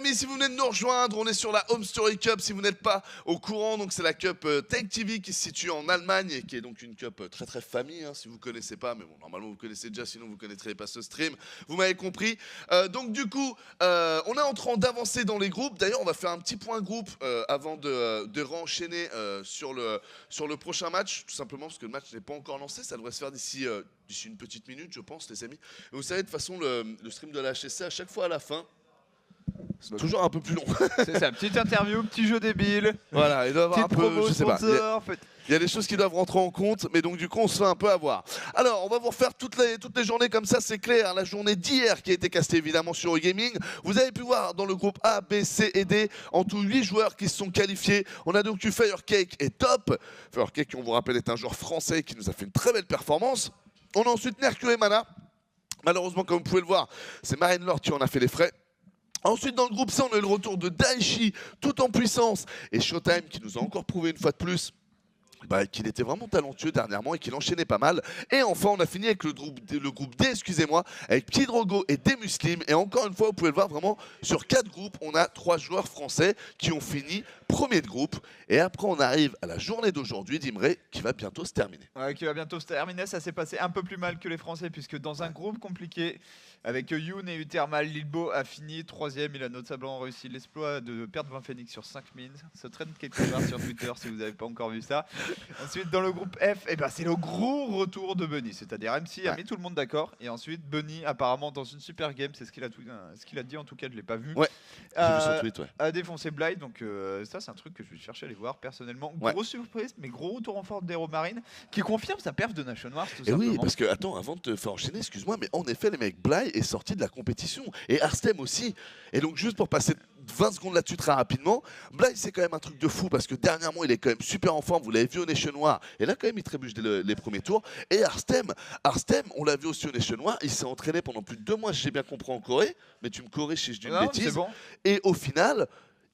amis, si vous venez de nous rejoindre, on est sur la Home Story Cup. Si vous n'êtes pas au courant, donc c'est la Cup Tech TV qui se situe en Allemagne et qui est donc une Cup très famille, hein, si vous ne connaissez pas. Mais bon, normalement vous connaissez déjà, sinon vous ne connaîtrez pas ce stream. Vous m'avez compris. Donc du coup, on est en train d'avancer dans les groupes. D'ailleurs, on va faire un petit point groupe avant de renchaîner sur le prochain match, tout simplement parce que le match n'est pas encore lancé. Ça devrait se faire d'ici une petite minute, je pense, les amis. Et vous savez, de toute façon, le stream de la HSC, à chaque fois à la fin, c'est toujours un peu plus long. C'est ça, petite interview, petit jeu débile. Voilà, il doit y avoir un peu, je sais pas. Il y a des choses qui doivent rentrer en compte, mais donc du coup on se fait un peu avoir. Alors on va vous refaire toutes les journées comme ça, c'est clair. La journée d'hier qui a été castée évidemment sur Eurogaming. Vous avez pu voir dans le groupe A, B, C et D, en tout 8 joueurs qui se sont qualifiés. On a donc eu Firecake et Top. Firecake, on vous rappelle, est un joueur français qui nous a fait une très belle performance. On a ensuite Nerkio et Mana. Malheureusement, comme vous pouvez le voir, c'est Marine Lord qui en a fait les frais. Ensuite, dans le groupe C, on a eu le retour de Daichi, tout en puissance, et Showtime qui nous a encore prouvé une fois de plus qu'il était vraiment talentueux dernièrement et qu'il enchaînait pas mal. Et enfin, on a fini avec le groupe D, excusez-moi, avec Kidrogo et Demuslim. Et encore une fois, vous pouvez le voir vraiment, sur 4 groupes, on a 3 joueurs français qui ont fini premier de groupe. Et après, on arrive à la journée d'aujourd'hui d'Imre qui va bientôt se terminer. Ouais, qui va bientôt se terminer. Ça s'est passé un peu plus mal que les Français, puisque dans un groupe compliqué, avec Yoon et Utermal, Lilbo a fini 3ème. Il a notablement réussi l'exploit de perdre 20 Phoenix sur 5 mines. Ça traîne quelque part sur Twitter si vous n'avez pas encore vu ça. Ensuite, dans le groupe F, c'est le gros retour de Bunny. C'est-à-dire MC a mis tout le monde d'accord. Et ensuite, Bunny, apparemment, dans une super game, c'est ce qu'il a dit, en tout cas, je ne l'ai pas vu. Ouais, j'ai vu son tweet, ouais. A défoncé Blight. Donc ça, c'est un truc que je vais chercher à aller voir personnellement. Ouais. Grosse surprise, mais gros retour en force d'Hero Marine qui confirme sa perf de Nation Wars. Tout simplement. Oui, parce que, attends, avant de te faire enchaîner, excuse-moi, mais en effet, les mecs, Bly est sorti de la compétition. Et Arstem aussi. Et donc, juste pour passer 20 secondes là-dessus très rapidement, Bly, c'est quand même un truc de fou parce que dernièrement, il est quand même super en forme. Vous l'avez vu au Nation Noir. Et là, quand même, il trébuche dès les premiers tours. Et Arstem, on l'a vu aussi au Nation Noir. Il s'est entraîné pendant plus de 2 mois, si j'ai bien compris, en Corée. Mais tu me corriges si je dis une bêtise. Bon. Et au final,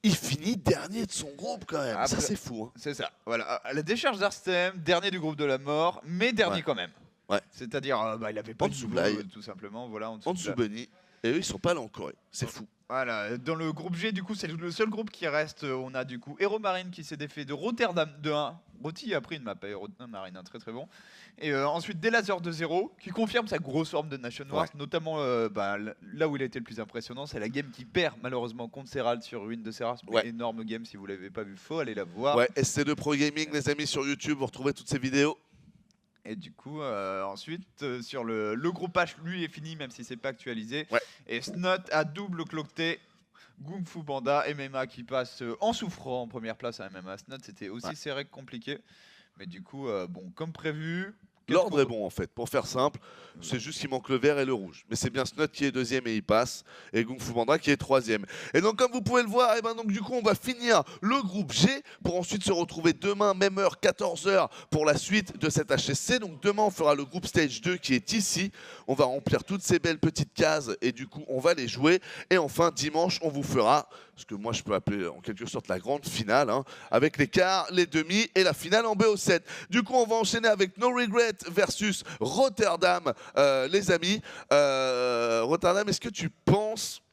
il finit dernier de son groupe quand même. Après, ça, c'est fou. Hein. C'est ça. Voilà. À la décharge d'Arstem, dernier du groupe de la mort, mais dernier quand même. Ouais. C'est-à-dire, il avait pas de niveau, tout simplement. Voilà, en dessous Bunny. Et eux, ils sont pas là en Corée. C'est fou. Voilà, dans le groupe G, du coup, c'est le seul groupe qui reste. On a du coup Hero Marine qui s'est défait de Rotterdam 2-1. Roti a pris une map, Hero Marine, très très bon. Et ensuite, Delazer 2-0, qui confirme sa grosse forme de Nation Wars, notamment là où il a été le plus impressionnant, c'est la game qui perd malheureusement contre Serral sur Ruine de Serral. Énorme game, si vous l'avez pas vu, faut aller la voir. Ouais, SC2 Pro Gaming, les amis, sur YouTube, vous retrouvez toutes ces vidéos. Et du coup, ensuite, sur le groupe H, lui est fini, même si c'est pas actualisé. Ouais. Et Snot a double cloqueté. Kung Fu Banda, MMA qui passe en souffrant en première place à MMA. Snot, c'était aussi serré que compliqué. Mais du coup, comme prévu. L'ordre est bon en fait, pour faire simple, c'est juste qu'il manque le vert et le rouge. Mais c'est bien Snot qui est 2ème et il passe, et Kung Fu Banda qui est 3ème. Et donc comme vous pouvez le voir, donc du coup on va finir le groupe G pour ensuite se retrouver demain, même heure, 14h pour la suite de cette HSC. Donc demain on fera le groupe Stage 2 qui est ici. On va remplir toutes ces belles petites cases et du coup on va les jouer. Et enfin dimanche on vous fera ce que moi je peux appeler en quelque sorte la grande finale, hein, avec les quarts, les demi et la finale en BO7. Du coup on va enchaîner avec No Regret versus Rotterdam, les amis. Rotterdam, est-ce que tu penses,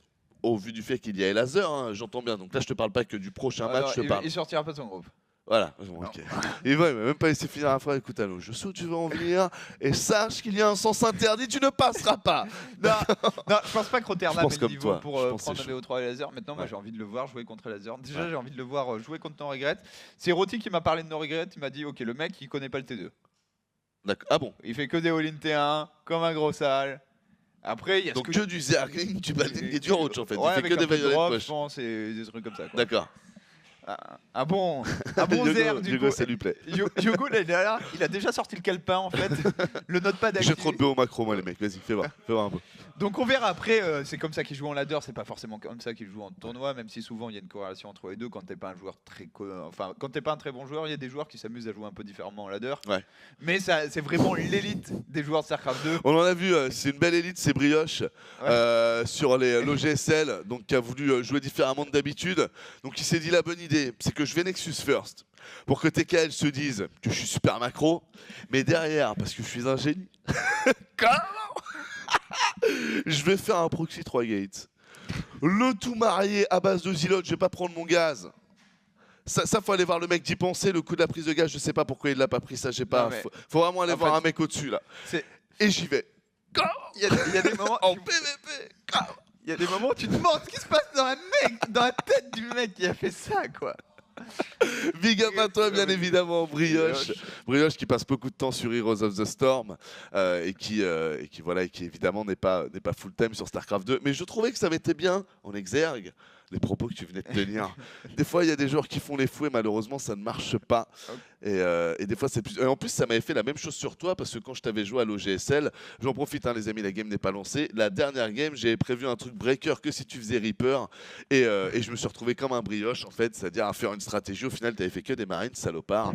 au vu du fait qu'il y a Elazer, hein, j'entends bien, donc là je te parle pas que du prochain match, je te parle. Il sortira pas de son groupe. Voilà, ok. Il m'a même pas laissé finir la phrase. Écoute, allô, je sais où tu veux en venir et sache qu'il y a un sens interdit, tu ne passeras pas. Non, je pense pas que Rotterdam ait le niveau pour prendre un BO3 et laser. Maintenant, moi j'ai envie de le voir jouer contre laser. Déjà, j'ai envie de le voir jouer contre No Regret. C'est Roti qui m'a parlé de No Regret. Il m'a dit, ok, le mec, il connaît pas le T2. D'accord. Ah bon? Il fait que des all-in T1, comme un gros sale. Après, il y a donc que du Zergling, du Balding et du Roach en fait. Ouais, il fait que des Violet Push. Je pense, et des trucs comme ça. D'accord. Un bon Zer du Yogo, coup. ça lui plaît. Yogo, là, il a déjà sorti le calepin en fait. Le notepad actif. J'ai trop de BO macro moi les mecs, vas-y, fais voir un peu. Donc on verra après, c'est comme ça qu'il joue en ladder, c'est pas forcément comme ça qu'il joue en tournoi, même si souvent il y a une corrélation entre les deux. Quand t'es pas un joueur quand t'es pas un très bon joueur, il y a des joueurs qui s'amusent à jouer un peu différemment en ladder. Ouais. Mais ça, c'est vraiment l'élite des joueurs de StarCraft 2. On en a vu, c'est une belle élite, c'est Brioche sur l'OGSL, donc qui a voulu jouer différemment de d'habitude. Donc il s'est dit la bonne idée, c'est que je vais Nexus first. Pour que TKL se dise que je suis super macro, mais derrière, parce que je suis un génie, je vais faire un proxy 3 gates. Le tout marié à base de zilote, je vais pas prendre mon gaz. Ça, faut aller voir le mec d'y penser. Le coup de la prise de gaz, je sais pas pourquoi il l'a pas pris, ça, j'ai pas. Faut vraiment aller voir un mec au-dessus, là. Et j'y vais. Il y a des moments. En PVP. Il y a des moments où tu te demandes ce qui se passe dans la tête du mec qui a fait ça, quoi. Big up à toi, bien évidemment, Brioche. Brioche qui passe beaucoup de temps sur Heroes of the Storm et qui évidemment n'est pas full time sur StarCraft 2. Mais je trouvais que ça mettait bien en exergue les propos que tu venais de tenir. Des fois, il y a des joueurs qui font les fous et malheureusement, ça ne marche pas. Et des fois, c'est plus. Et en plus, ça m'avait fait la même chose sur toi parce que quand je t'avais joué à l'OGSL, j'en profite, hein, les amis, la game n'est pas lancée. La dernière game, j'avais prévu un truc breaker que si tu faisais Reaper et je me suis retrouvé comme un brioche en fait, c'est-à-dire à faire une stratégie. Au final, tu avais fait que des marines, salopard.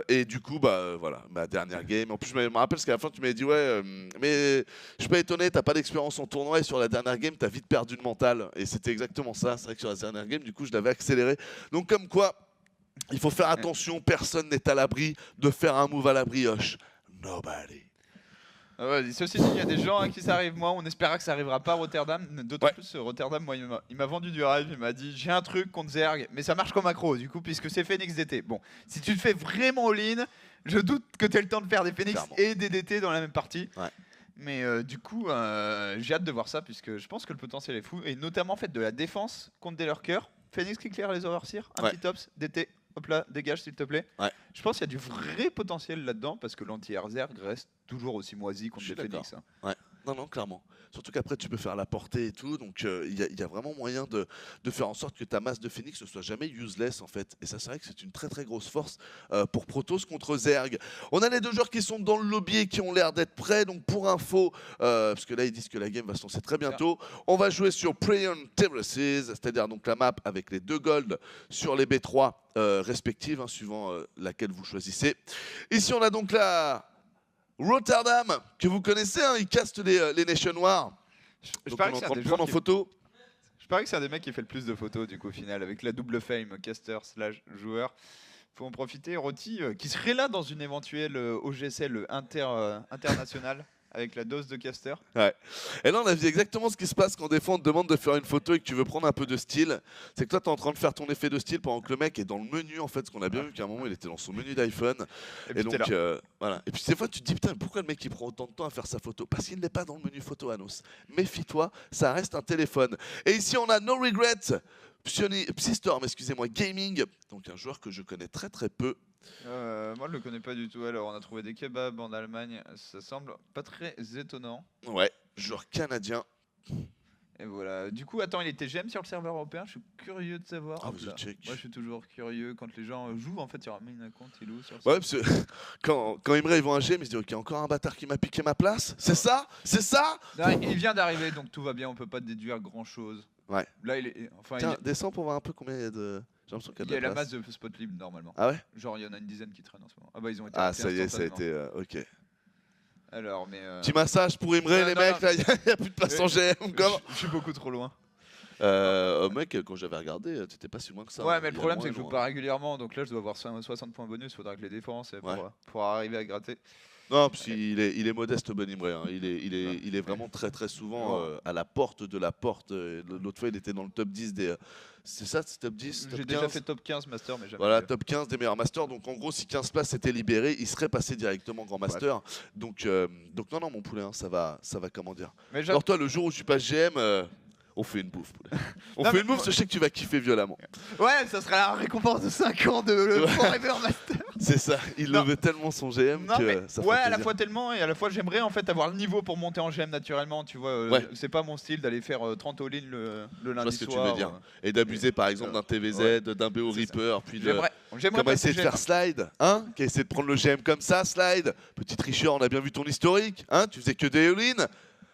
Et du coup, bah voilà, ma dernière game. En plus, je me rappelle parce qu'à la fin, tu m'avais dit ouais, mais je suis pas étonné, t'as pas d'expérience en tournoi et sur la dernière game, t'as vite perdu le mental. Et c'était exactement ça. C'est vrai que sur la dernière game, du coup, je l'avais accéléré. Donc comme quoi. Il faut faire attention, personne n'est à l'abri de faire un move à la brioche. Nobody. Ouais, ceci dit, il y a des gens à qui ça arrive. Moi, on espéra que ça arrivera pas à Rotterdam. D'autant plus, Rotterdam, moi, il m'a vendu du rêve. Il m'a dit j'ai un truc contre Zerg, mais ça marche comme macro, du coup, puisque c'est Phoenix DT. Bon, si tu te fais vraiment all-in, je doute que tu aies le temps de faire des Phoenix et des DT dans la même partie. Ouais. Mais du coup, j'ai hâte de voir ça, puisque je pense que le potentiel est fou. Et notamment, en fait, de la défense contre des lurkers. Phoenix qui claire les overseers, un petit tops, DT. Hop là, dégage s'il te plaît. Ouais. Je pense qu'il y a du vrai potentiel là-dedans parce que l'anti-Zerg reste toujours aussi moisi contre des Phoenix. Hein. Ouais. Non, clairement. Surtout qu'après, tu peux faire la portée et tout. Donc, il y a vraiment moyen de faire en sorte que ta masse de Phoenix ne soit jamais useless, en fait. Et ça, c'est vrai que c'est une très, très grosse force pour Protoss contre Zerg. On a les deux joueurs qui sont dans le lobby et qui ont l'air d'être prêts. Donc, pour info, parce que là, ils disent que la game va se lancer très bientôt, on va jouer sur Praeon Terraces, c'est-à-dire donc la map avec les 2 golds sur les B3 respectives, hein, suivant laquelle vous choisissez. Ici, on a donc la Rotterdam, que vous connaissez, hein, il caste les nations noires. Je parie que c'est un des joueurs en photo. Je parie que c'est un des mecs qui fait le plus de photos du coup au final, avec la double fame, caster / joueur. Faut en profiter. Roti, qui serait là dans une éventuelle OGSL internationale. Avec la dose de caster. Ouais. Et là, on a vu exactement ce qui se passe quand des fois on te demande de faire une photo et que tu veux prendre un peu de style. C'est que toi, tu es en train de faire ton effet de style pendant que le mec est dans le menu, en fait. Ce qu'on a bien vu qu'à un moment, il était dans son menu d'iPhone. Et donc, voilà. Et puis, des fois, tu te dis, putain, pourquoi le mec il prend autant de temps à faire sa photo? Parce qu'il n'est pas dans le menu photo, Anos. Méfie-toi, ça reste un téléphone. Et ici, on a No Regrets, Psystorm, excusez-moi, Gaming. Donc, un joueur que je connais très, très peu. Moi, je le connais pas du tout. Alors, on a trouvé des kebabs en Allemagne. Ça semble pas très étonnant. Ouais, joueur canadien. Et voilà. Du coup, attends, il était GM sur le serveur européen. Je suis curieux de savoir. Ah, vous check. Moi, je suis toujours curieux quand les gens jouent. En fait, il ramène un compte, il est où sur ouais, parce que quand Imre ils vont un GM, ils se disent ok, encore un bâtard qui m'a piqué ma place. C'est ça? C'est ça? Non, il vient d'arriver, donc tout va bien. On peut pas déduire grand chose. Ouais. Là, il est. Enfin, tiens, descends pour voir un peu combien il y a de. Il y a la masse de spot libre normalement. Ah ouais? Genre il y en a une dizaine qui traînent en ce moment. Ah bah ils ont été. Ah ça y est, ça a été ok. Alors mais. Petit massage pour Imre les mecs, là, il n'y a plus de place en GM. Je suis beaucoup trop loin. Mec, quand j'avais regardé, t'étais pas si loin que ça. Ouais, mais le problème c'est que je joue pas régulièrement, donc là je dois avoir 60 points bonus, faudra que je les défense pour arriver à gratter. Non, parce qu'il est modeste, Ben Imre. Hein. Il est vraiment très très souvent à la porte de la porte. L'autre fois, il était dans le top 10 des. C'est ça, c'est top 10 J'ai déjà fait top 15 master, mais jamais. Voilà, top 15 des meilleurs masters. Donc en gros, si 15 places étaient libérées, il serait passé directement grand master. Ouais. Donc non, mon poulet, hein, ça va comment dire. Alors toi, le jour où je suis pas GM. On fait une bouffe, poulet. On fait une bouffe, je sais que tu vas kiffer violemment. Ouais, ça sera la récompense de 5 ans de le Forever Master. C'est ça, il le veut tellement son GM que ça fait ouais, à la fois tellement, et à la fois j'aimerais en fait avoir le niveau pour monter en GM naturellement, tu vois. C'est pas mon style d'aller faire 30 all-in le lundi soir. Ce que tu veux dire. Et d'abuser par exemple d'un TVZ, d'un BO Reaper, puis de... Comment essayer de faire Slide, hein? Qui a essayé de prendre le GM comme ça, Slide. Petit tricheur, on a bien vu ton historique, hein? Tu faisais que des all-in,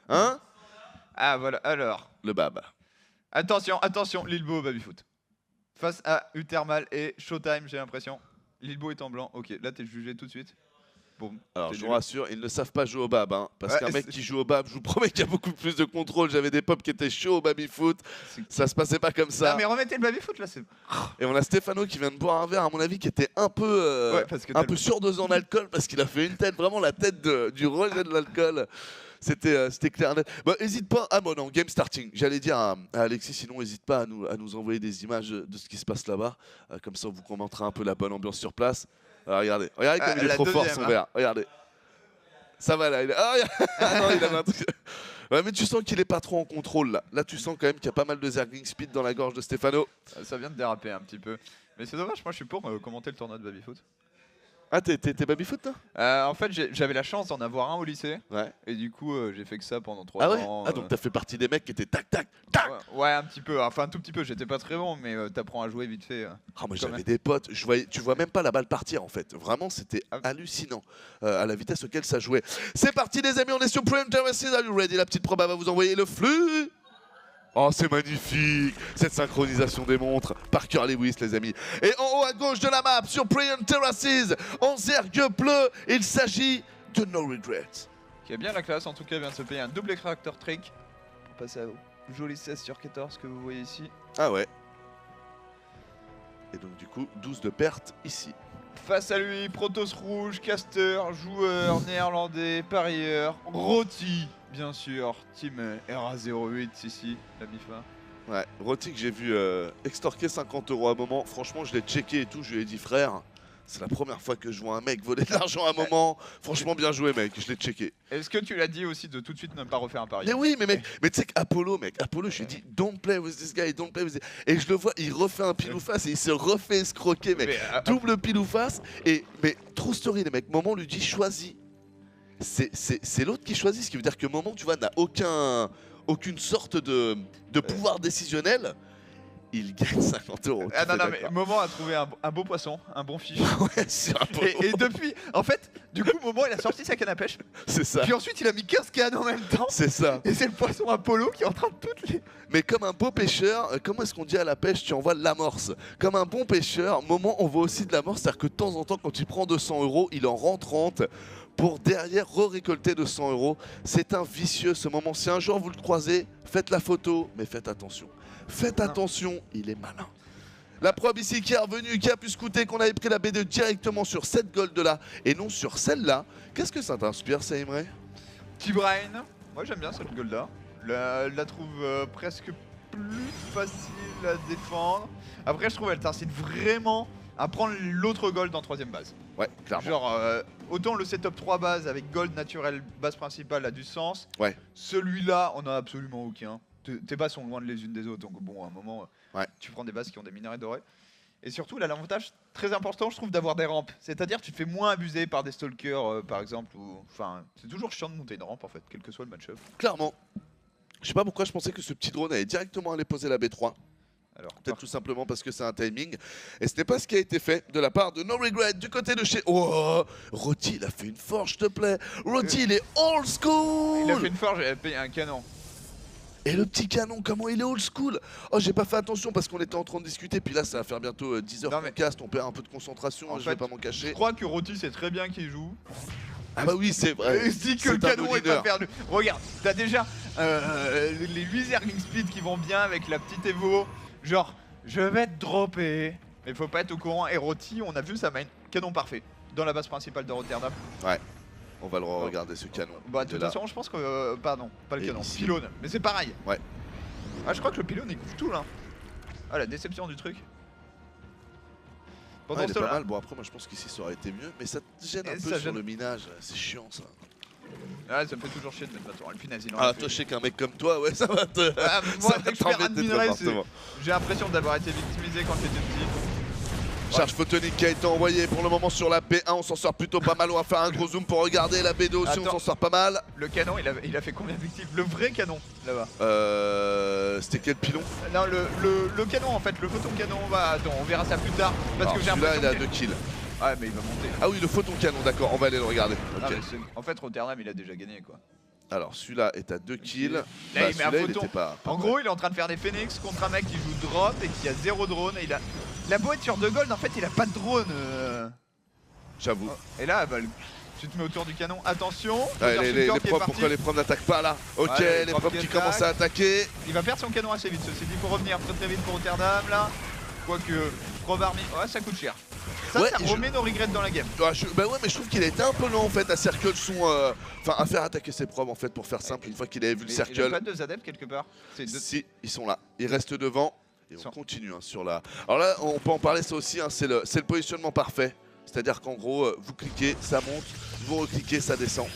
hein? Ah voilà, alors. Le bab. Attention, Lilbo au babyfoot. Face à Uthermal et Showtime, j'ai l'impression. Lilbo est en blanc, ok, là t'es jugé tout de suite. Bon, alors je vous rassure, ils ne savent pas jouer au bab, hein, parce qu'un mec qui joue au bab, je vous promets qu'il y a beaucoup plus de contrôle. J'avais des pops qui étaient chauds au babyfoot, ça se passait pas comme ça. Non mais remettez le babyfoot là, c'est... Et on a Stéphano qui vient de boire un verre, à mon avis, qui était un peu, un peu surdosé en alcool, parce qu'il a fait une tête, vraiment la tête du rejet de l'alcool. C'était clair. Bon, hésite pas. Ah bon, non, game starting. J'allais dire à Alexis, sinon n'hésite pas à nous envoyer des images de ce qui se passe là-bas. Comme ça, on vous commentera un peu la bonne ambiance sur place. Regardez comme il est trop fort son verre. Regardez. Ça va là. Non, il avait un truc. Ouais, mais tu sens qu'il est pas trop en contrôle là. Là, tu sens quand même qu'il y a pas mal de zergling speed dans la gorge de Stéphano. Ça vient de déraper un petit peu. Mais c'est dommage, moi je suis pour commenter le tournoi de babyfoot. Ah, t'es babyfoot toi? En fait, j'avais la chance d'en avoir un au lycée. Ouais. Et du coup, j'ai fait que ça pendant 3 ans. Ah, donc t'as fait partie des mecs qui étaient tac. Ouais, un petit peu. Enfin, un tout petit peu. J'étais pas très bon, mais t'apprends à jouer vite fait. Ah, moi j'avais des potes. Tu vois même pas la balle partir en fait. Vraiment, c'était hallucinant à la vitesse auquel ça jouait. C'est parti, les amis. On est sur Prime Terraces. Are you ready? La petite proba va vous envoyer le flux. Oh, c'est magnifique, cette synchronisation des montres. Parker Lewis, les amis. Et en haut à gauche de la map, sur Brilliant Terraces, en zergue bleu, il s'agit de No Regrets. Qui a bien la classe, en tout cas, vient de se payer un double extracteur trick. On passe au joli 16 sur 14 que vous voyez ici. Ah ouais. Et donc du coup, 12 de perte ici. Face à lui, Protoss rouge, caster, joueur néerlandais, parieur, Roti, bien sûr, team RA08 ici, la MIFA. Ouais, Roti que j'ai vu extorquer 50 € à un moment. Franchement, je l'ai checké et tout, je lui ai dit frère, c'est la première fois que je vois un mec voler de l'argent à un moment. Franchement, bien joué mec, je l'ai checké. Est-ce que tu l'as dit aussi de tout de suite ne pas refaire un pari? Mais oui, mais mec, mais tu sais qu'Apollo, je lui ai dit don't play with this guy, don't play with this... Et je le vois, il refait un pile ou face et il se refait escroquer mec. Double pile ou face mais true story les mecs, Moment lui dit choisis. C'est l'autre qui choisit, ce qui veut dire que Moment, tu vois, n'a aucune sorte de pouvoir décisionnel. Il gagne 50 €. Ah non, mais Moment a trouvé un beau poisson, un bon fiche. Ouais, c'est Apollo. Et depuis, en fait, du coup, Moment, il a sorti sa canne à pêche. C'est ça. Puis ensuite, il a mis 15 cannes en même temps. C'est ça. Et c'est le poisson Apollo qui est en train de toutes les... Mais comme un beau pêcheur, comment est-ce qu'on dit à la pêche? Tu envoies de l'amorce. Comme un bon pêcheur, Moment envoie aussi de l'amorce. C'est-à-dire que de temps en temps, quand il prend 200 €, il en rend 30 pour derrière re-récolter 200 €. C'est un vicieux ce Moment. Si un jour vous le croisez, faites la photo, mais faites attention. Faites attention, il est malin. La probe ici qui est revenue, qui a pu scouter, qu'on avait pris la B2 directement sur cette gold là et non sur celle-là. Qu'est-ce que ça t'inspire, ça, Imre? T-Brain, moi j'aime bien cette gold là. Je la trouve presque plus facile à défendre. Après, je trouve qu'elle t'incite vraiment à prendre l'autre gold en 3ème base. Ouais, clairement. Genre, autant le setup 3 bases avec gold naturel base principale a du sens. Ouais. Celui-là, on a absolument aucun. Tes bases sont loin les unes des autres, donc bon, à un moment, tu prends des bases qui ont des minerais dorés. Et surtout, là, l'avantage très important, je trouve, d'avoir des rampes. C'est-à-dire, tu te fais moins abuser par des stalkers, par exemple. Enfin, c'est toujours chiant de monter une rampe, en fait, quel que soit le match-up. Clairement. Je sais pas pourquoi je pensais que ce petit drone allait directement aller poser la B3. Peut-être tout simplement parce que c'est un timing. Et ce n'est pas ce qui a été fait de la part de No Regret du côté de chez... Oh, Roti, il a fait une forge, s'il te plaît. Roti, il est old school. Il a fait une forge et il a payé un canon. Et le petit canon, comment il est old school. Oh, j'ai pas fait attention parce qu'on était en train de discuter. Puis là, ça va faire bientôt 10 heures qu'on caste. On perd un peu de concentration, je vais pas m'en cacher. Je crois que Roti sait très bien qu'il joue. Ah bah oui, c'est vrai. Il se dit que le canon est pas perdu. Regarde, t'as déjà les 8 Zergling Speed qui vont bien avec la petite Evo. Genre, je vais te dropper. Mais faut pas être au courant. Et Roti, on a vu sa main canon parfait dans la base principale de Rotterdam. Ouais. On va le regarder ce canon. Bah de toute façon je pense que... pardon, pas le canon, pylône. Mais c'est pareil. Ouais. Ah je crois que le pylône il couvre tout là. Ah la déception du truc. Pendant il est pas mal. Bon après moi je pense qu'ici ça aurait été mieux. Mais ça te gêne un peu sur le minage. C'est chiant ça. Ah ça me fait toujours chier de mettre ma tour. Ah toi je sais qu'un mec comme toi ouais ça va te... Ah, moi dès que je perds un minerai j'ai l'impression d'avoir été victimisé quand j'étais petit. Charge photonique qui a été envoyée pour le moment sur la B1, on s'en sort plutôt pas mal, on va faire un gros zoom pour regarder la B2 aussi. Attends, on s'en sort pas mal. Le canon il a fait combien de victimes? Le vrai canon là-bas. C'était quel pilon? Non le canon en fait, le photon canon, attends on verra ça plus tard. Parce que j'ai l'impression il a 2 kills. Ouais mais il va monter. Ah oui le photon canon d'accord, on va aller le regarder. Okay. En fait Rotterdam il a déjà gagné quoi. Alors celui-là est à 2 kills. Là il met un photon. En gros il est en train de faire des phoenix contre un mec qui joue drop et qui a 0 drone et il a beau être sur 2 gold, en fait il a pas de drone. J'avoue. Et là bah, tu te mets autour du canon, attention. Les profs, pourquoi les profs n'attaquent pas là? Ok, ouais, les profs qui commencent à attaquer. Il va perdre son canon assez vite, ceci dit, faut revenir très vite pour Rotterdam là. Quoique, prof army, ouais ça coûte cher. Ça remet nos regrets dans la game. Bah ouais, mais je trouve qu'il a été un peu lent en fait à circle son. Enfin, à faire attaquer ses probes en fait, pour faire simple, une fois qu'il avait vu le circle. Il n'y a pas deux adeptes quelque part? Si, ils sont là. Ils restent devant. Et on continue sur la. Alors là, on peut en parler, ça aussi, c'est le positionnement parfait. C'est-à-dire qu'en gros, vous cliquez, ça monte, vous recliquez, ça descend.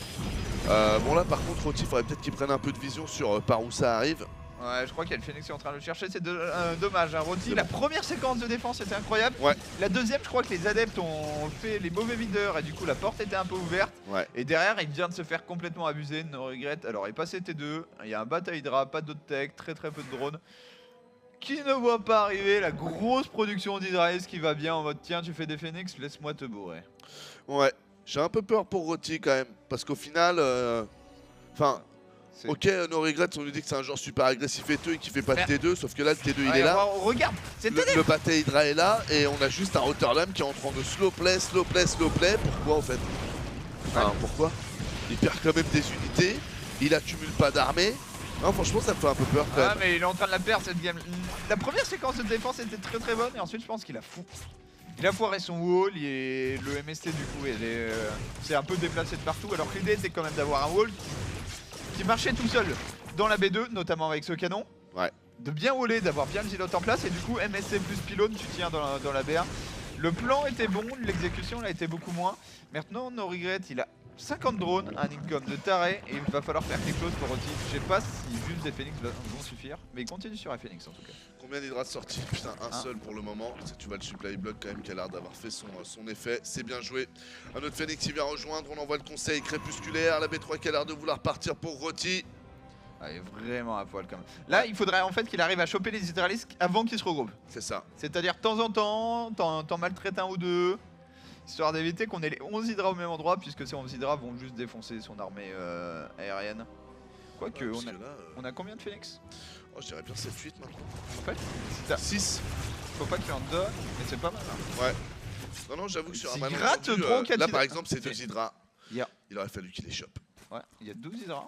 Bon là, par contre, Roti, il faudrait peut-être qu'il prenne un peu de vision sur par où ça arrive. Ouais, je crois qu'il y a le Phoenix qui est en train de le chercher, c'est dommage. Hein. Roti, la première séquence de défense était incroyable. Ouais. La deuxième, je crois que les adeptes ont fait les mauvais videurs et du coup la porte était un peu ouverte. Ouais. Et derrière, il vient de se faire complètement abuser, no regret. Alors, il est passé T2, il y a un bataille Hydra, pas d'autres tech, très peu de drones. Qui ne voit pas arriver la grosse production d'Hydraïs qui va bien en mode tiens, tu fais des Phoenix, laisse-moi te bourrer. Ouais, j'ai un peu peur pour Roti quand même, parce qu'au final, enfin. Ok, no regrets, on nous dit que c'est un genre super agressif et tout et qui fait pas de T2, sauf que là le T2 il est là. Regarde, c'est le bataille Hydra est là et on a juste un Rotterdam qui est en train de slow play. Pourquoi en fait? Enfin, pourquoi? Il perd quand même des unités, il accumule pas d'armée. Non, franchement, ça me fait un peu peur quand même. Ah, mais il est en train de la perdre cette game. La première séquence de défense était très bonne et ensuite je pense qu'il a Il a foiré son wall et le MST du coup c'est un peu déplacé de partout alors que l'idée était quand même d'avoir un wall qui marchait tout seul dans la B2, notamment avec ce canon. Ouais. De bien waller, d'avoir bien le zilote en place et du coup MSC plus pylône, tu tiens dans la B1. Le plan était bon, l'exécution l'a été beaucoup moins. Maintenant, no regret, il a 50 drones, un income de taré et il va falloir faire quelque chose pour Roti. Je sais pas si juste des Phoenix vont suffire, mais il continue sur un Phoenix en tout cas. Combien d'Hydra sortis? Putain, un seul pour le moment. Tu vois le supply block quand même qui a l'air d'avoir fait son effet. C'est bien joué. Un autre Phoenix qui vient rejoindre. On envoie le conseil crépusculaire. La B3 qui a l'air de vouloir partir pour Roti. Ah, il est vraiment à poil quand même. Là, il faudrait en fait qu'il arrive à choper les hydralisques avant qu'ils se regroupent. C'est ça. C'est-à-dire de temps en temps, t'en maltraites un ou deux. Histoire d'éviter qu'on ait les 11 hydras au même endroit, puisque ces 11 hydras vont juste défoncer son armée aérienne. Quoique, on a combien de Phoenix? Oh, je dirais bien 7-8 maintenant. En fait, 6. Faut pas que tu en donnes, mais c'est pas mal. Hein. Ouais. Non, j'avoue que sur un malentendu, là par exemple, c'est 2 hydras. Yeah. Il aurait fallu qu'il les chope. Ouais, il y a 12 hydras.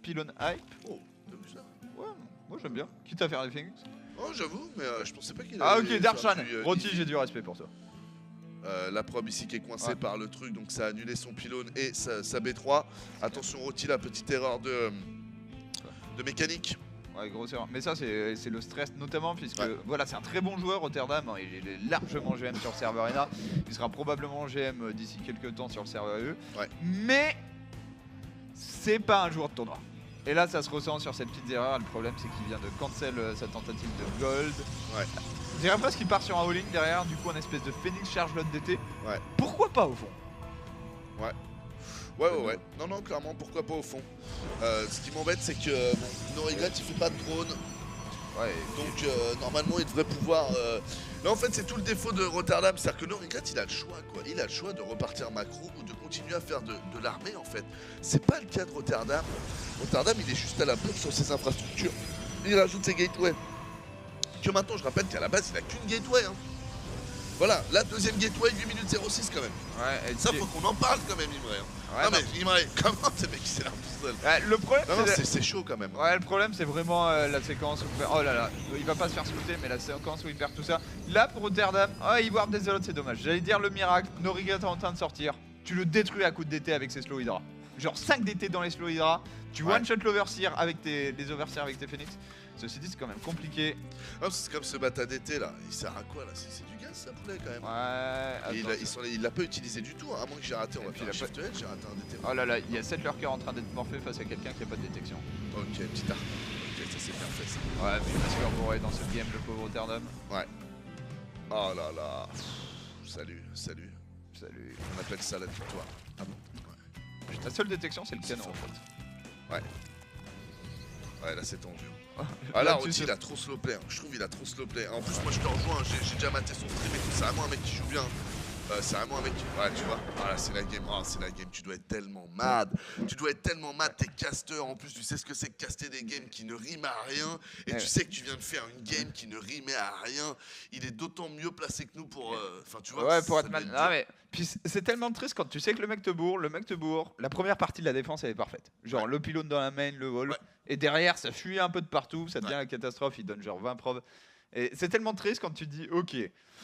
Pylon hype. Oh, 2 ça. Ouais, moi j'aime bien. Quitte à faire des Phoenix. Oh, j'avoue, mais je pensais pas qu'il Ah, ok, Darshan. Roti, j'ai du respect pour toi. La probe ici qui est coincée par le truc, donc ça a annulé son pylône et sa B3. Attention Roti, la petite erreur de mécanique. Ouais, grosse erreur. Mais ça, c'est le stress notamment, puisque voilà, c'est un très bon joueur, Rotterdam. Hein, il est largement GM sur le serveur ENA. Il sera probablement GM d'ici quelques temps sur le serveur UE. Ouais. Mais c'est pas un joueur de tournoi. Et là, ça se ressent sur ces petites erreurs. Le problème, c'est qu'il vient de cancel sa tentative de gold. Ouais. Je dirais presque qu'il part sur un all-in derrière, du coup, un espèce de Phoenix charge lot d'été. Ouais. Pourquoi pas au fond? Ouais. Ouais. Non, clairement, pourquoi pas au fond. Ce qui m'embête, c'est que no regret, il fait pas de drone. Ouais. Donc, normalement, il devrait pouvoir. Là, en fait, c'est tout le défaut de Rotterdam. C'est-à-dire que no regret, il a le choix, quoi. Il a le choix de repartir macro ou de continuer à faire de l'armée, en fait. C'est pas le cas de Rotterdam. Rotterdam, il est juste à la bourre sur ses infrastructures. Il rajoute ses gateways. Que maintenant, je rappelle qu'à la base, il a qu'une gateway. Hein. Voilà, la deuxième gateway, 8 minutes 06 quand même. Ouais, ça, faut qu'on en parle quand même, Imre. Ouais, non, mais Imre, comment ce mec il s'est là tout seul? Le problème, c'est chaud quand même. Ouais, le problème, c'est vraiment la séquence où. Oh là là, il va pas se faire scouter, mais la séquence où il perd tout ça. Là, pour Rotterdam, il warp des Zealots, c'est dommage. J'allais dire le miracle, no regret est en train de sortir. Tu le détruis à coup de DT avec ses slow hydra. Genre 5 DT dans les slow hydra. Tu one-shot l'overseer avec les overseers avec tes Phoenix. Ceci dit, c'est quand même compliqué. C'est comme ce bata d'été là. Il sert à quoi là? C'est du gaz, ça poulet quand même. Ouais. Il l'a pas utilisé du tout, hein, à moins que j'ai raté. On va faire un shift head, j'ai raté un DT. Oh là là, il y a 7 lurkers en train d'être morphés face à quelqu'un qui a pas de détection. Ok, petit art. Ok, ça c'est bien fait ça. Ouais, mais bien sûr, Bourré dans ce game, le pauvre Rotterdam. Ouais. Oh là là. Salut. Salut. On appelle ça la victoire. Ah bon? Ouais. La seule détection, c'est le canon en fait. Ouais. Ouais, là c'est tendu. Ah là, Roti, il a trop slow play. Hein. Je trouve il a trop slow play. En plus, moi je te rejoins, j'ai déjà maté son stream et tout. C'est vraiment un mec qui joue bien. C'est vraiment un mec qui. Ouais, tu vois. Voilà, c'est la game. Oh, c'est la game. Tu dois être tellement mad. T'es caster. En plus, tu sais ce que c'est que caster des games qui ne riment à rien. Et tu sais que tu viens de faire une game qui ne rimait à rien. Il est d'autant mieux placé que nous pour. Enfin, tu vois. Ouais, pour être mal. Non, mais. Puis c'est tellement triste quand tu sais que le mec te bourre. La première partie de la défense, elle est parfaite. Genre le pylône dans la main, le wall. Ouais. Et derrière, ça fuit un peu de partout. Ça devient la catastrophe. Il donne genre 20 probes. Et c'est tellement triste quand tu te dis, ok,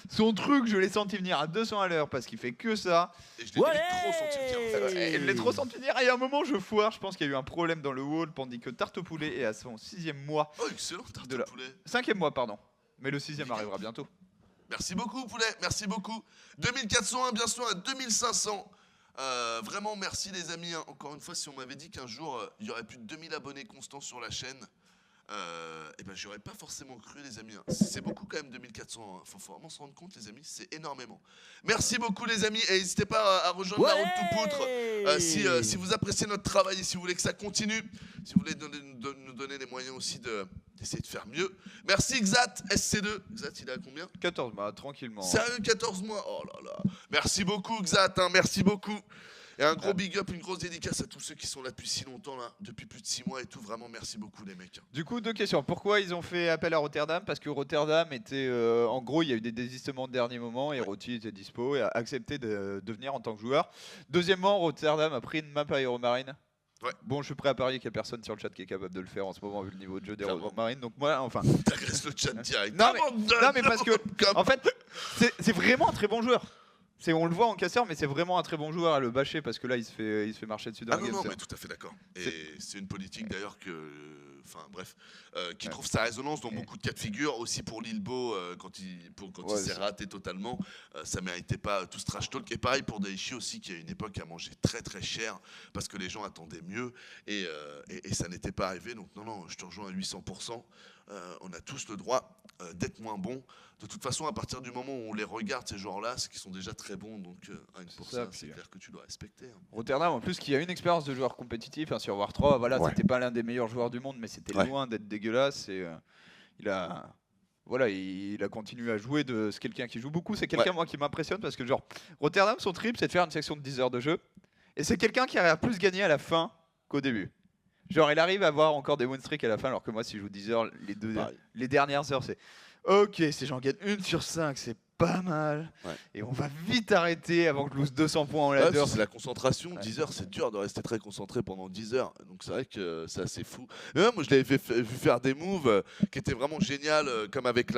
son truc, je l'ai senti venir à 200 à l'heure parce qu'il fait que ça. Et je l'ai trop senti venir. En fait. Je l'ai trop senti venir. Et à un moment, je foire. Je pense qu'il y a eu un problème dans le wall, tandis que Tarte au poulet est à son 6e mois. Oh, excellent, Tarte de au la... poulet. 5e mois, pardon. Mais le 6e arrivera bientôt. Merci beaucoup, poulet. Merci beaucoup. 2401, bien sûr, à 2500. Vraiment, merci, les amis. Hein. Encore une fois, si on m'avait dit qu'un jour, il y aurait plus de 2000 abonnés constants sur la chaîne, et ben j'aurais pas forcément cru, les amis. Hein. C'est beaucoup quand même, 2400. Hein. Faut vraiment se rendre compte, les amis, c'est énormément. Merci beaucoup, les amis, et n'hésitez pas à rejoindre la route tout poutre si vous appréciez notre travail et si vous voulez que ça continue, si vous voulez nous donner les moyens aussi d'essayer de faire mieux. Merci Xat, SC2. Xat, il est à combien? 14 mois, tranquillement. Sérieux, 14 mois? Oh là là. Merci beaucoup, Xat, hein, merci beaucoup. Et un gros big up, une grosse dédicace à tous ceux qui sont là depuis si longtemps, là, depuis plus de 6 mois et tout. Vraiment, merci beaucoup, les mecs. Du coup, 2 questions. Pourquoi ils ont fait appel à Rotterdam? Parce que Rotterdam était... en gros, il y a eu des désistements de dernier moment et Rotti était dispo et a accepté de venir en tant que joueur. Deuxièmement, Rotterdam a pris une map à Aeromarine. Ouais. Bon, je suis prêt à parier qu'il n'y a personne sur le chat qui est capable de le faire en ce moment vu le niveau de jeu des Aeromarines. Donc moi, enfin... T'agresses le chat direct. Non, mais parce que, en fait, c'est vraiment un très bon joueur. On le voit en casseur, mais c'est vraiment un très bon joueur à le bâcher parce que là, il se fait marcher dessus dans le game. Non, mais tout à fait d'accord. Et c'est une politique d'ailleurs enfin bref, qui trouve sa résonance dans beaucoup de cas de figure. Aussi pour Lilbo, quand il s'est raté totalement, ça méritait pas tout ce trash talk. Et pareil pour Daichi aussi, qui à une époque a mangé très très cher parce que les gens attendaient mieux et ça n'était pas arrivé. Donc non, je te rejoins à 800%. On a tous le droit d'être moins bons. De toute façon, à partir du moment où on les regarde, ces joueurs-là, c'est qu'ils sont déjà très bons. Donc, pour ça, c'est clair que tu dois respecter. Hein. Rotterdam, en plus, qui a une expérience de joueur compétitif hein, sur War 3, voilà, c'était pas l'un des meilleurs joueurs du monde, mais c'était loin d'être dégueulasse. Et il a continué à jouer c'est quelqu'un qui joue beaucoup. C'est quelqu'un, moi, qui m'impressionne parce que, genre, Rotterdam, son trip, c'est de faire une section de 10 heures de jeu. Et c'est quelqu'un qui arrive à plus gagner à la fin qu'au début. Genre, il arrive à avoir encore des win streaks à la fin, alors que moi, si je joue 10 heures, les dernières heures, c'est ok, si j'en gagne 1 sur 5, c'est pas mal. Ouais. Et on va vite arrêter avant que je lose 200 points en ladder. C'est la concentration. 10 heures, c'est dur de rester très concentré pendant 10 heures. Donc c'est vrai que c'est assez fou. Mais même, moi, je l'avais vu faire des moves qui étaient vraiment géniales, comme avec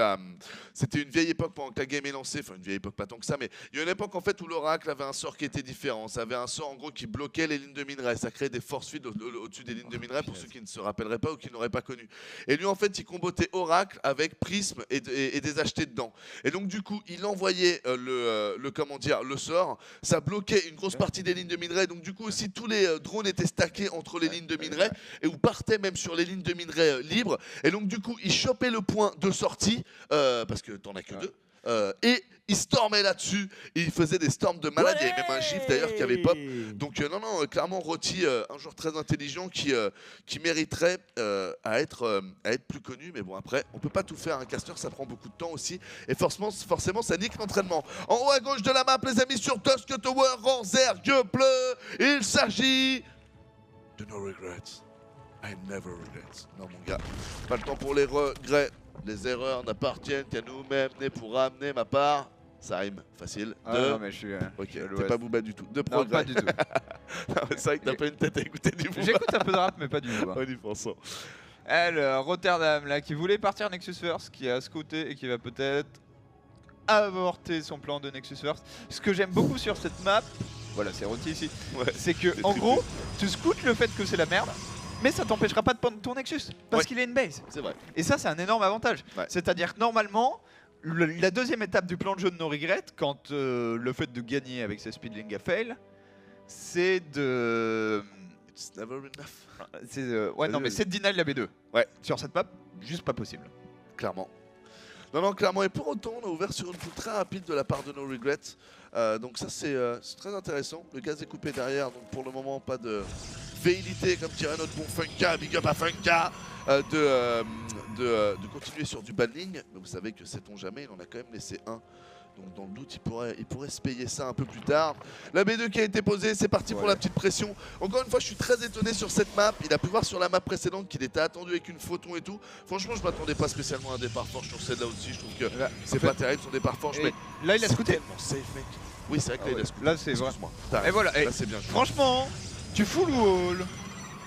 C'était une vieille époque pendant que la game est lancée. Enfin, une vieille époque, pas tant que ça, mais il y a une époque en fait où l'Oracle avait un sort qui était différent. Ça avait un sort en gros qui bloquait les lignes de minerai. Ça créait des force fields au-dessus des lignes de minerai pour ceux qui ne se rappelleraient pas ou qui n'auraient pas connu. Et lui, en fait, il combotait Oracle avec Prisme et des achetés dedans. Et donc, du coup, il envoyait le sort, ça bloquait une grosse partie des lignes de minerai, donc du coup aussi tous les drones étaient stackés entre les lignes de minerai et ou partaient même sur les lignes de minerai libres, et donc du coup il chopait le point de sortie, parce que t'en as que deux, et il stormait là-dessus, et il faisait des storms de malade. Il y avait même un gif d'ailleurs qui avait pop. Donc non, clairement Rotti, un joueur très intelligent qui mériterait à être plus connu. Mais bon, après, on peut pas tout faire. Un caster, ça prend beaucoup de temps aussi. Et forcément ça nique l'entraînement. En haut à gauche de la map, les amis, sur Tusk Tower, en zergue bleu, il s'agit de No Regrets. I never regrets. Non, mon gars, pas le temps pour les regrets. Les erreurs n'appartiennent qu'à nous-mêmes, nés pour ramener ma part. Ça rime, facile. Non, mais je suis. Ok, t'es pas Booba du tout. De progrès. Non, pas du tout. C'est vrai que t'as pas une tête à écouter du Booba. J'écoute un peu de rap, mais pas du Booba. On y pense. Alors, Rotterdam, là, qui voulait partir Nexus First, qui a scouté et qui va peut-être avorter son plan de Nexus First. Ce que j'aime beaucoup sur cette map, voilà, c'est Rotti ici, c'est que, en gros, tu scoutes le fait que c'est la merde. Mais ça t'empêchera pas de prendre ton Nexus parce qu'il est une base. C'est vrai. Et ça, c'est un énorme avantage. C'est-à-dire que normalement, la deuxième étape du plan de jeu de No Regret, quand le fait de gagner avec ses speedling a fail, c'est de... It's never enough. Mais c'est de deny la B2. Ouais. Sur cette map, juste pas possible. Clairement. Non, clairement. Et pour autant, on a ouvert sur une poule très rapide de la part de No Regret. Donc ça, c'est très intéressant. Le gaz est coupé derrière, donc pour le moment, pas de velléité, comme dirait notre bon Funka, big up à Funka, de continuer sur du banning. Mais vous savez que sait-on jamais, il en a quand même laissé un. Donc dans le doute, il pourrait se payer ça un peu plus tard. La B2 qui a été posée, c'est parti pour la petite pression. Encore une fois, je suis très étonné sur cette map. Il a pu voir sur la map précédente qu'il était attendu avec une photon et tout. Franchement, je m'attendais pas spécialement à un départ forge sur celle-là aussi. Je trouve que c'est pas terrible son départ forge. Mais là, il a scouté. Tellement safe, mec. Oui, c'est vrai que là, il a scouté. Là, c'est vrai. Et voilà, là, c'est bien. Franchement, tu fous le wall.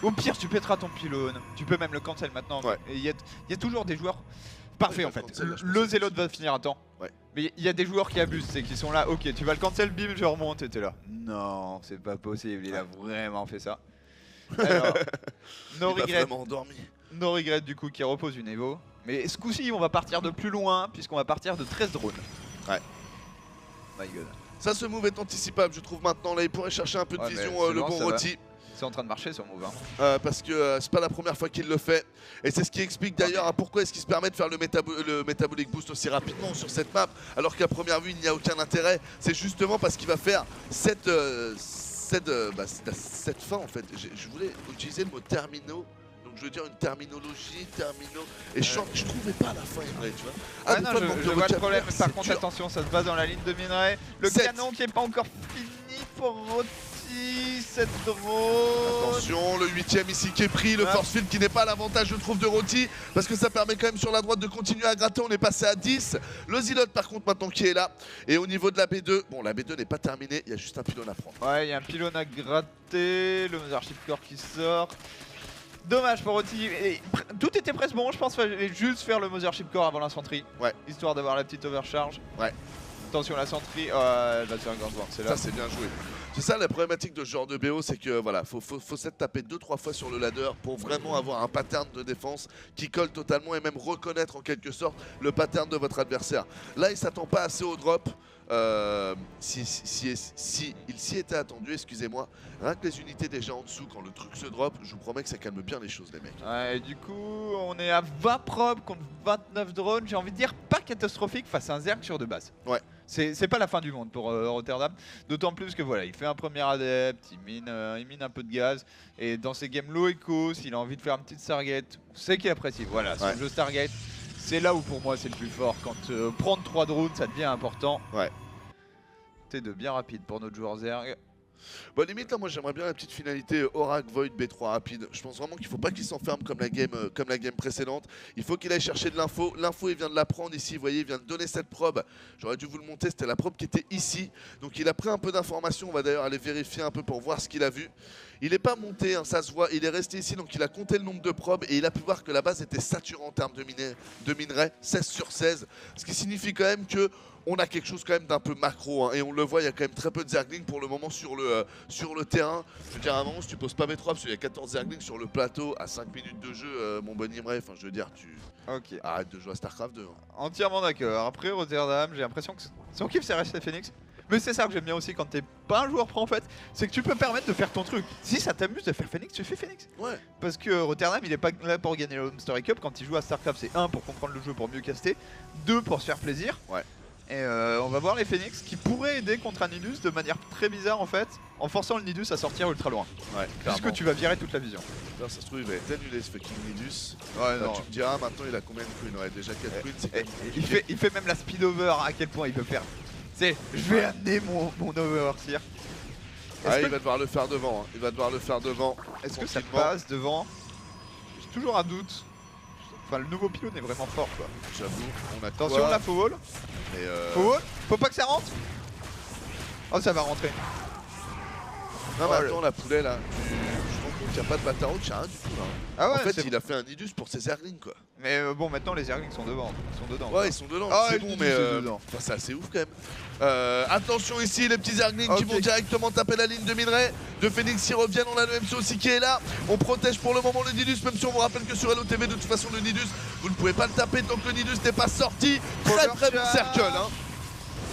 Au pire, tu pèteras ton pylône. Tu peux même le cancel maintenant. Il y a toujours des joueurs. parfait en fait. Le Zélote va finir à temps. Ouais. Mais il y a des joueurs qui abusent, c'est qui sont là, ok, tu vas le cancel, bim, je remonte, et t'es là. Non, c'est pas possible, il a vraiment fait ça. Alors, no regret. Vraiment endormi. No regret du coup qui repose une Evo. Mais ce coup-ci, on va partir de plus loin, puisqu'on va partir de 13 drones. Ouais. My god. Ça, ce move est anticipable, je trouve maintenant. Là, il pourrait chercher un peu de vision, le bon Roti. C'est en train de marcher son move. Hein. Parce que c'est pas la première fois qu'il le fait. Et c'est ce qui explique d'ailleurs pourquoi est-ce qu'il se permet de faire le Metabolic Boost aussi rapidement sur cette map, alors qu'à première vue, il n'y a aucun intérêt. C'est justement parce qu'il va faire cette fin en fait. Je voulais utiliser le mot termino. Donc je veux dire une terminologie, et je trouvais pas la fin vrai, tu vois. Ah non, je vois le problème, par contre attention, ça se base dans la ligne de minerai. Le canon qui est pas encore fini pour Roti, cette drone. Attention, le 8ème ici qui est pris, le force field qui n'est pas l'avantage je trouve de Roti, parce que ça permet quand même sur la droite de continuer à gratter, on est passé à 10. Le Zilot par contre maintenant qui est là, et au niveau de la B2, bon la B2 n'est pas terminée, il y a juste un pylône à prendre. Ouais, il y a un pylône à gratter, le Mothership Core qui sort. Dommage pour Roti, tout était presque bon, je pense qu'il fallait juste faire le Mothership Core avant la Sentry. Ouais. Histoire d'avoir la petite overcharge. Ouais. Attention la Sentry, elle va se faire grand c'est là. Ça c'est bien joué. C'est ça la problématique de ce genre de BO, c'est que voilà, faut s'être tapé 2-3 fois sur le ladder pour vraiment avoir un pattern de défense qui colle totalement et même reconnaître en quelque sorte le pattern de votre adversaire. Là il s'attend pas assez au drop. Si il s'y était attendu, excusez-moi, rien que les unités déjà en dessous, quand le truc se drop, je vous promets que ça calme bien les choses les mecs. Ouais, et du coup on est à 20 probes contre 29 drones, j'ai envie de dire pas catastrophique face à un Zerg sur de base. Ouais. C'est pas la fin du monde pour Rotterdam, d'autant plus que voilà, il fait un premier adepte, il mine un peu de gaz, et dans ses games low echo, s'il a envie de faire une petite Stargate, on sait qu'il apprécie, voilà, son jeu Stargate. C'est là où pour moi c'est le plus fort, quand prendre 3 drones ça devient important. Ouais. C'est de bien rapide pour notre joueur Zerg. Bon limite là moi j'aimerais bien la petite finalité Oracle Void B3 rapide. Je pense vraiment qu'il faut pas qu'il s'enferme comme la game précédente. Il faut qu'il aille chercher de l'info. L'info il vient de la prendre ici, vous voyez, il vient de donner cette probe. J'aurais dû vous le monter, c'était la probe qui était ici. Donc il a pris un peu d'informations, on va d'ailleurs aller vérifier un peu pour voir ce qu'il a vu. Il n'est pas monté, hein, ça se voit, il est resté ici, donc il a compté le nombre de probes et il a pu voir que la base était saturée en termes de minerais, 16 sur 16. Ce qui signifie quand même que on a quelque chose quand même d'un peu macro, hein, et on le voit, il y a quand même très peu de Zerglings pour le moment sur le terrain. Je veux dire, à un moment, si tu poses pas B3, parce qu'il y a 14 Zerglings sur le plateau à 5 minutes de jeu, mon bon Imre, enfin je veux dire, tu arrêtes de jouer à StarCraft 2. Hein. Entièrement d'accord. Après Rotterdam, j'ai l'impression que son kiff c'est rester Phoenix. Mais c'est ça que j'aime bien aussi quand t'es pas un joueur pro en fait, c'est que tu peux permettre de faire ton truc. Si ça t'amuse de faire Phoenix, tu fais Phoenix. Ouais. Parce que Rotterdam il est pas là pour gagner le Home Story Cup, quand il joue à StarCraft c'est 1 pour comprendre le jeu pour mieux caster, 2 pour se faire plaisir. Ouais. Et on va voir les Phoenix qui pourraient aider contre un Nidus de manière très bizarre en fait, en forçant le Nidus à sortir ultra loin. Ouais, puisque tu vas virer toute la vision. Alors, ça se trouve il va être annulé ce fucking Nidus. Ouais, non. Tu me diras maintenant il a combien de queens? Il aurait déjà 4 queens. Il fait même la speed over à quel point il peut faire. C'est je vais amener mon overseer. Ah, il va devoir le faire devant, hein. Il va devoir le faire devant. Est-ce que ça passe devant? J'ai toujours un doute. Enfin, le nouveau pylône est vraiment fort quoi. J'avoue, on a attention là, faux wall. Faux wall. Faut pas que ça rentre. Oh, ça va rentrer. Non, mais attends, la poulet là. Je me rends compte qu'il n'y a pas de bâtard out, il n'y a rien du tout là. Ah ouais, en fait, il a fait un Nidus pour ses Zerglings quoi. Mais bon, maintenant les Zerglings sont devant. Ils sont dedans. Ouais, ils sont dedans. Oh, c'est bon, mais c'est assez ouf quand même. Attention ici, les petits Zerglings qui vont directement taper la ligne de minerai. De Phoenix, ils reviennent. On a le MC aussi qui est là. On protège pour le moment le Nidus, même si on vous rappelle que sur LOTV, de toute façon, le Nidus, vous ne pouvez pas le taper tant que le Nidus n'est pas sorti. Très très bon circle. Hein.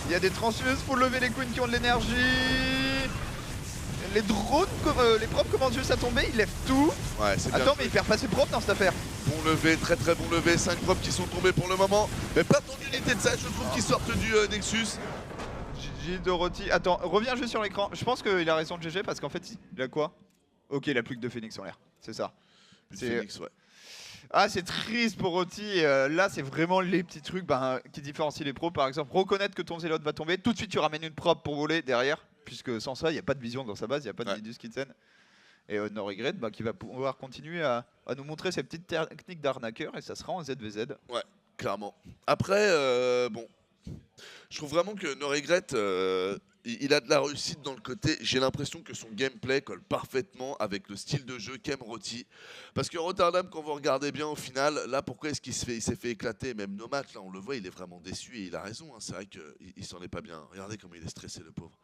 Il y a des transfuses pour lever les queens qui ont de l'énergie. Les drones, les propres commencent juste à tomber, ils lèvent tout. Ouais, c'est bien. Attends, mais il perd pas ses propres dans cette affaire. Bon levé, très très bon levé, 5 propres qui sont tombés pour le moment. Mais pas tant d'unités de ça, je trouve qu'ils sortent du Nexus. GG de Roti. Attends, reviens juste sur l'écran. Je pense qu'il a raison de GG parce qu'en fait, il a quoi? Ok, il a plus que 2 Phoenix en l'air, c'est ça. Phoenix, ouais. Ah, c'est triste pour Roti. Là, c'est vraiment les petits trucs qui différencient les pros. Par exemple, reconnaître que ton Zélote va tomber. Tout de suite, tu ramènes une prop pour voler derrière. Puisque sans ça, il n'y a pas de vision dans sa base, il n'y a pas de Nidus Kitsen. Et No Regret qui va pouvoir continuer à nous montrer ses petites techniques d'arnaqueur et ça sera en ZVZ. Ouais, clairement. Après, bon, je trouve vraiment que No Regret, il a de la réussite dans le côté. J'ai l'impression que son gameplay colle parfaitement avec le style de jeu qu'aime Roti. Parce que Rotterdam, quand vous regardez bien au final, là pourquoi est-ce qu'il s'est fait éclater? Même Nomad, là on le voit, il est vraiment déçu et il a raison. Hein. C'est vrai qu'il s'en est pas bien. Regardez comment il est stressé, le pauvre.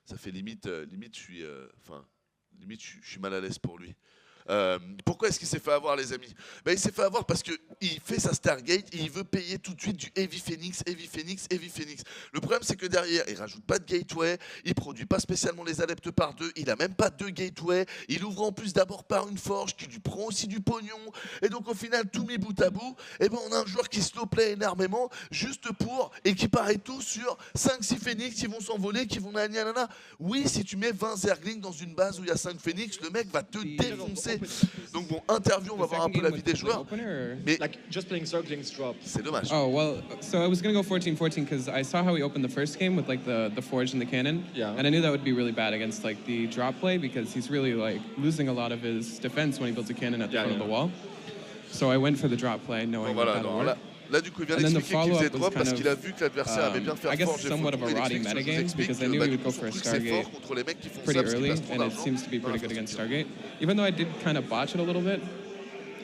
Ça fait limite, je suis, je suis mal à l'aise pour lui. Pourquoi est-ce qu'il s'est fait avoir, les amis? Il s'est fait avoir parce qu'il fait sa Stargate et il veut payer tout de suite du Heavy Phoenix. Le problème, c'est que derrière, il rajoute pas de gateway, il produit pas spécialement les adeptes par deux, il a même pas deux gateways, il ouvre en plus d'abord par une forge qui lui prend aussi du pognon. Et donc au final, tout mis bout à bout, on a un joueur qui slowplay énormément juste pour équiparer tout sur 5-6 Phoenix qui vont s'envoler, qui vont nanana. Oui, si tu mets 20 Zerglings dans une base où il y a 5 Phoenix, le mec va te défoncer. Donc bon, interview, on va voir un peu la vie des joueurs. Mais c'est dommage. Oh, well, so I was going to go 14-14 because I saw how he opened the first game with like the forge and the cannon. Yeah. And I knew that would be really bad against like the drop play because he's really like losing a lot of his defense when he builds a cannon at the front of the wall. So I went for the drop play knowing that would work. Là, du coup, il vient d'expliquer qu'il faisait drop parce qu'il a vu que l'adversaire avait bien fait forge. Somewhat of a Roddy metagame because I knew he would go for a Stargate pretty early, and it seems to be pretty good against Stargate. Even though I did kind of botch it a little bit,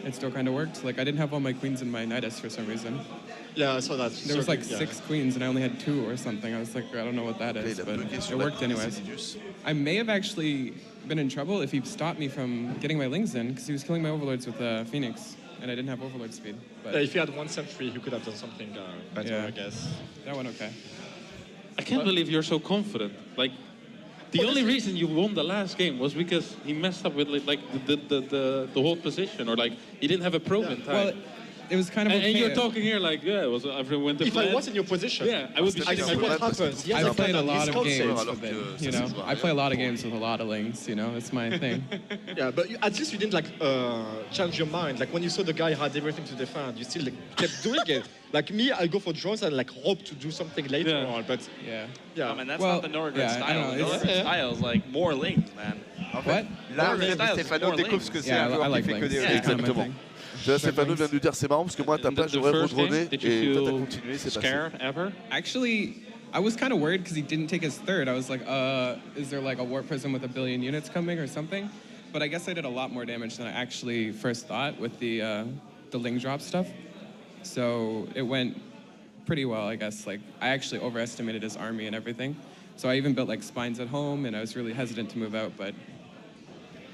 it still kind of worked. Like, I didn't have all my queens in my Nidus for some reason. Yeah, I saw that. There was like 6 queens, and I only had 2 or something. I was like, I don't know what that is, but it worked anyways. I may have actually been in trouble if he stopped me from getting my Lings in, because he was killing my Overlords with Phoenix. And I didn't have Overlord speed. But if you had 1 sentry, you could have done something better, I guess. That went okay. I can't believe you're so confident. Like, the only reason you won the last game was because he messed up with like the whole position, or like he didn't have a probe in time. Well, it was kind of okay. And you're talking here like, yeah, it was everyone went to If I was in your position, yeah, I would be. I see what happens. I played a lot of games with it, you know. I play a lot of games with a lot of Lings, you know. It's my thing. Yeah, but at least you didn't like change your mind. Like when you saw the guy had everything to defend, you still like, kept doing it. Like me, I go for drones and like hope to do something later on. But yeah. I mean, that's not the Norgren style. The Norgren style is like more Lings, man. What? Là, Stéphano découvre ce que c'est un joueur qui fait que des Exactement. Là, Stéphano vient de nous dire c'est marrant parce que moi à ta place j'aurais redroné et toi t'as continué, c'est passé. Actually, I was kind of worried because he didn't take his third. I was like, is there like a warp prism with 1 billion units coming or something? But I guess I did a lot more damage than I actually first thought with the Ling drop stuff. So it went pretty well, I guess. Like I actually overestimated his army and everything. So I even built like spines at home, and I was really hesitant to move out, but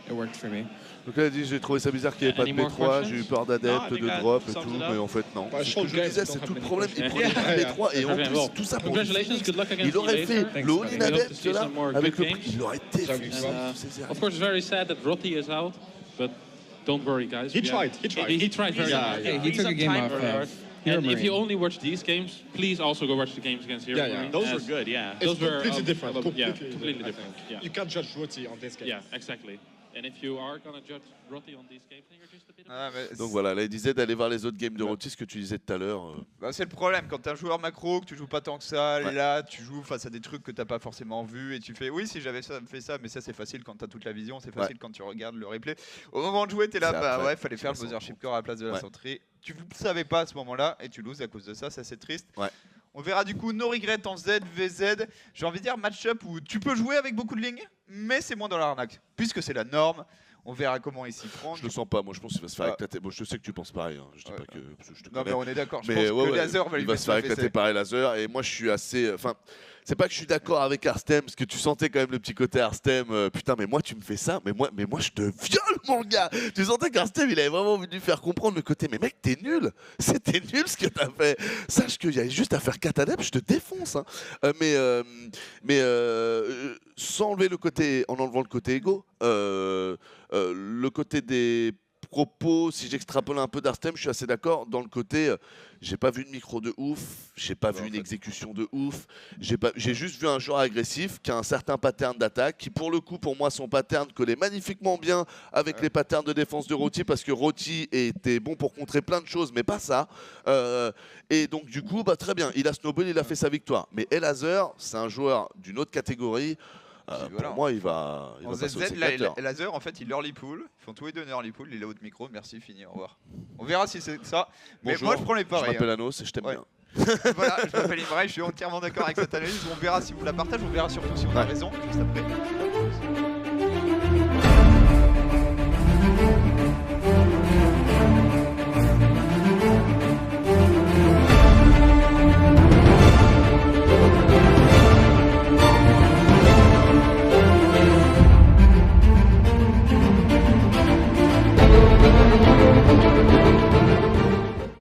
it worked for me. Donc là, il dit j'ai trouvé ça bizarre qu'il n'y ait pas de B3, j'ai eu peur d'adeptes, de drop et tout, mais en fait non. Ce que je disais, c'est tout le problème, il prenait pas de B3 et en plus tout ça pour lui. Il aurait fait le all-in adept là, avec le prix, il aurait défoncé. Of course, it's very sad that Rotti is out, but don't worry, guys. He tried very hard. Yeah, he took a game off. And if you only watch these games, please also go watch the games against Hero Marine. Those were good, yeah. It's completely different. Completely different. Yeah. You can't judge Roti on this game. Yeah, exactly. And if you are going to judge Rotti on these games, then you're just a bit of... Donc voilà, là il disait d'aller voir les autres games de Roti, ce que tu disais tout à l'heure. C'est le problème, quand t'es un joueur macro, que tu joues pas tant que ça, là tu joues face à des trucs que t'as pas forcément vu et tu fais oui si j'avais fait ça, mais ça c'est facile quand t'as toute la vision, c'est facile quand tu regardes le replay. Au moment de jouer t'es là, fallait faire le Mothership Core à la place de la centrée. Tu ne savais pas à ce moment-là et tu loses à cause de ça, ça c'est triste. On verra du coup No Regret en Z, VZ. J'ai envie de dire match-up où tu peux jouer avec beaucoup de lignes, mais c'est moins dans l'arnaque, puisque c'est la norme. On verra comment il s'y prend. Je le sens pas, moi je pense qu'il va se faire éclater. Bon, je sais que tu penses pareil, hein. Je dis pas que je te connais. Non mais on est d'accord, je pense que Laser va lui se faire éclater pareil Laser, et moi je suis assez... Enfin, c'est pas que je suis d'accord avec Arstem, parce que tu sentais quand même le petit côté Arstem, putain mais moi tu me fais ça, mais moi je te viole mon gars. Tu sentais qu'Arstem il avait vraiment voulu faire comprendre le côté, mais mec t'es nul, c'était nul ce que t'as fait. Sache qu'il y avait juste à faire 4 adeptes, je te défonce. Hein. Mais sans enlever le côté, en enlevant le côté égo, le côté des propos, si j'extrapole un peu d'Arstem, je suis assez d'accord dans le côté, j'ai pas vu de micro de ouf, j'ai pas vu une exécution de ouf, j'ai juste vu un joueur agressif qui a un certain pattern d'attaque, qui pour le coup, pour moi, son pattern collait magnifiquement bien avec les patterns de défense de Roti, parce que Roti était bon pour contrer plein de choses, mais pas ça. Et donc du coup, très bien, il a snowball, il a fait sa victoire. Mais Elazer, c'est un joueur d'une autre catégorie. Pour moi, il va passer au sécateur. Laser, en fait, il early pool. Ils font tous les deux un early pool. Il est haut de micro. Merci, fini, au revoir. On verra si c'est ça. Mais moi, je prends les paris. Je m'appelle Anos et je t'aime bien. Voilà, je m'appelle Imre, je suis entièrement d'accord avec cette analyse. On verra si vous la partagez, on verra surtout si on a raison juste après.